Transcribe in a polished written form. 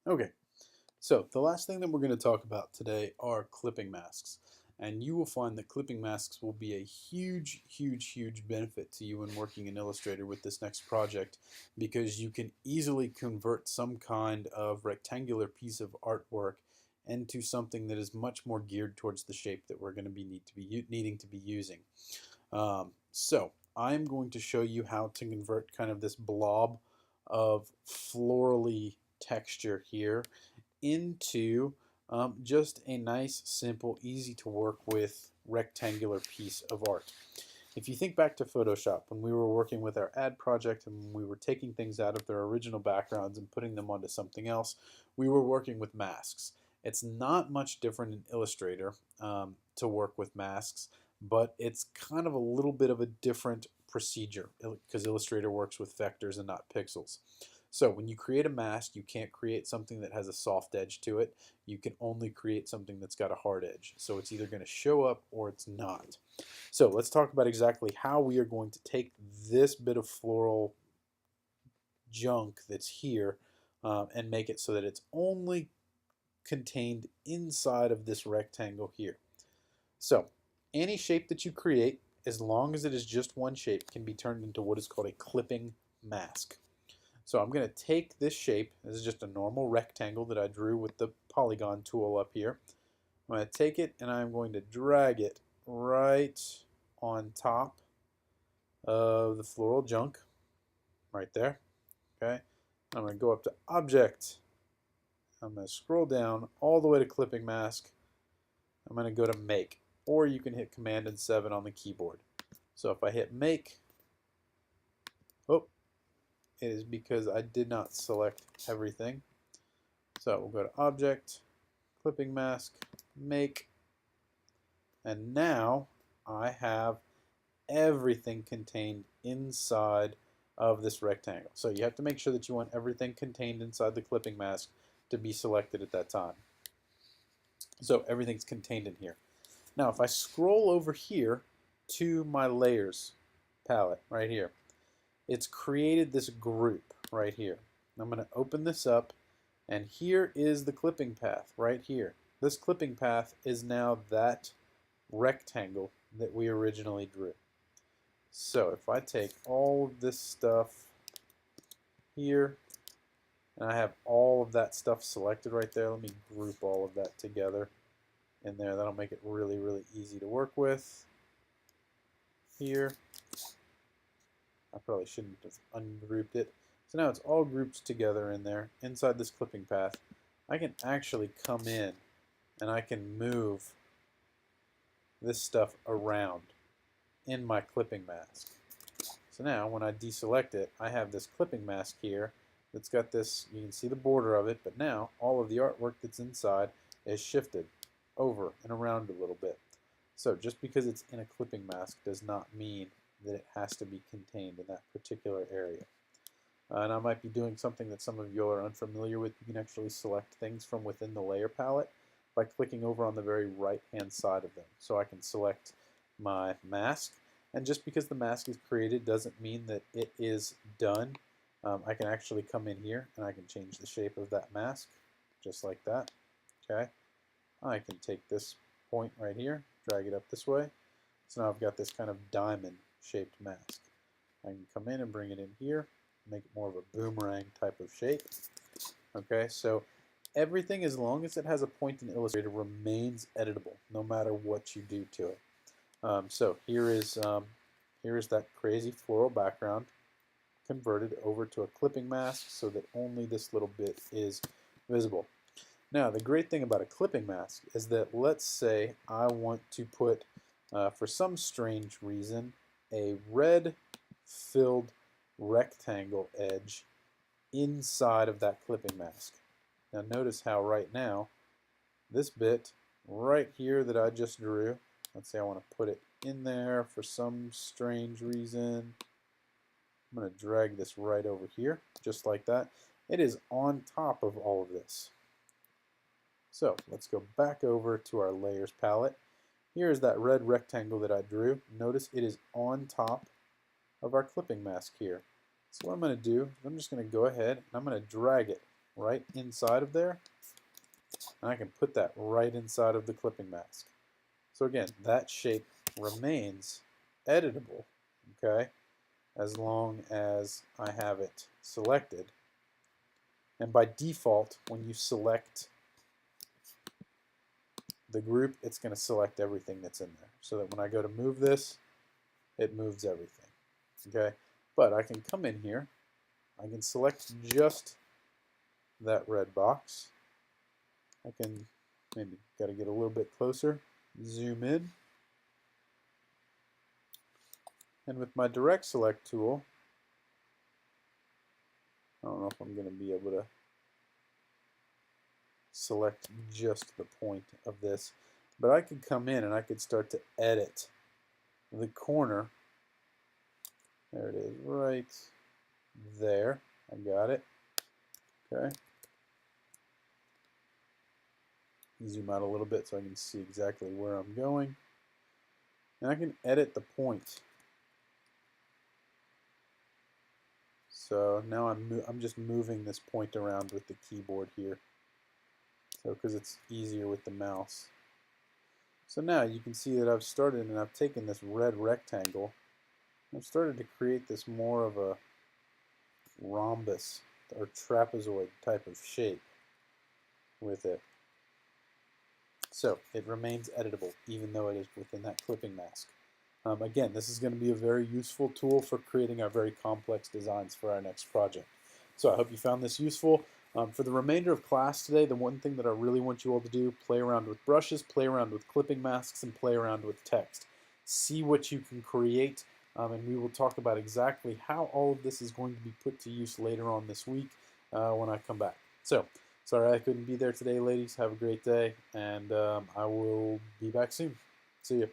Okay, so the last thing that we're going to talk about today are clipping masks. And you will find that clipping masks will be a huge benefit to you when working in Illustrator with this next project because you can easily convert some kind of rectangular piece of artwork into something that is much more geared towards the shape that we're going to be needing to be using. So I'm going to show you how to convert kind of this blob of florally texture here into just a nice, simple, easy to work with rectangular piece of art. If you think back to Photoshop, when we were working with our ad project and we were taking things out of their original backgrounds and putting them onto something else, we were working with masks. It's not much different in Illustrator to work with masks, but it's kind of a little bit of a different procedure because Illustrator works with vectors and not pixels. So when you create a mask, you can't create something that has a soft edge to it. You can only create something that's got a hard edge. So it's either going to show up or it's not. So let's talk about exactly how we are going to take this bit of floral junk that's here and make it so that it's only contained inside of this rectangle here. So any shape that you create, as long as it is just one shape, can be turned into what is called a clipping mask. So I'm going to take this shape. This is just a normal rectangle that I drew with the polygon tool up here. I'm going to take it and I'm going to drag it right on top of the floral junk right there. Okay. I'm going to go up to Object. I'm going to scroll down all the way to Clipping Mask. I'm going to go to Make, or you can hit Command and 7 on the keyboard. So if I hit Make, oh, it is because I did not select everything. So we'll go to Object, Clipping Mask, Make, and now I have everything contained inside of this rectangle. So you have to make sure that you want everything contained inside the clipping mask to be selected at that time. So everything's contained in here. Now if I scroll over here to my layers palette right here, it's created this group right here. I'm going to open this up and here is the clipping path right here. This clipping path is now that rectangle that we originally drew. So if I take all of this stuff here, and I have all of that stuff selected right there, let me group all of that together in there. That'll make it really easy to work with. Here, I probably shouldn't have ungrouped it. So now it's all grouped together in there inside this clipping path. I can actually come in and I can move this stuff around in my clipping mask. So now when I deselect it, I have this clipping mask here that's got this, you can see the border of it, but now all of the artwork that's inside is shifted over and around a little bit. So just because it's in a clipping mask does not mean that it has to be contained in that particular area. And I might be doing something that some of you are unfamiliar with. You can actually select things from within the layer palette by clicking over on the very right hand side of them. So I can select my mask, and just because the mask is created doesn't mean that it is done. I can actually come in here and I can change the shape of that mask just like that. Okay, I can take this point right here, drag it up this way. So now I've got this kind of diamond shaped mask. I can come in and bring it in here, make it more of a boomerang type of shape. Okay, so everything, as long as it has a point in Illustrator, remains editable no matter what you do to it. So here is that crazy floral background converted over to a clipping mask so that only this little bit is visible. Now the great thing about a clipping mask is that, let's say I want to put, for some strange reason, a red filled rectangle edge inside of that clipping mask. Now notice how right now this bit right here that I just drew, let's say I want to put it in there for some strange reason. I'm going to drag this right over here, just like that. It is on top of all of this. So let's go back over to our layers palette. Here is that red rectangle that I drew. Notice it is on top of our clipping mask here. So what I'm going to do, I'm just going to go ahead and I'm going to drag it right inside of there, and I can put that right inside of the clipping mask. So again, that shape remains editable, okay, as long as I have it selected. And by default, when you select the group, it's going to select everything that's in there. So that when I go to move this, it moves everything. Okay, but I can come in here, I can select just that red box. I can maybe got to get a little bit closer, zoom in, and with my direct select tool, I don't know if I'm going to be able to select just the point of this, but I could come in and I could start to edit the corner. There it is, right there. I got it. Okay. Zoom out a little bit so I can see exactly where I'm going. And I can edit the point. So now I'm just moving this point around with the keyboard here. So because it's easier with the mouse. So now you can see that I've started and I've taken this red rectangle. I've started to create this more of a rhombus or trapezoid type of shape with it. So it remains editable even though it is within that clipping mask. Again, this is going to be a very useful tool for creating our very complex designs for our next project. So I hope you found this useful. For the remainder of class today, the one thing that I really want you all to do, play around with brushes, play around with clipping masks, and play around with text. See what you can create, and we will talk about exactly how all of this is going to be put to use later on this week when I come back. So, sorry I couldn't be there today, ladies. Have a great day, and I will be back soon. See you.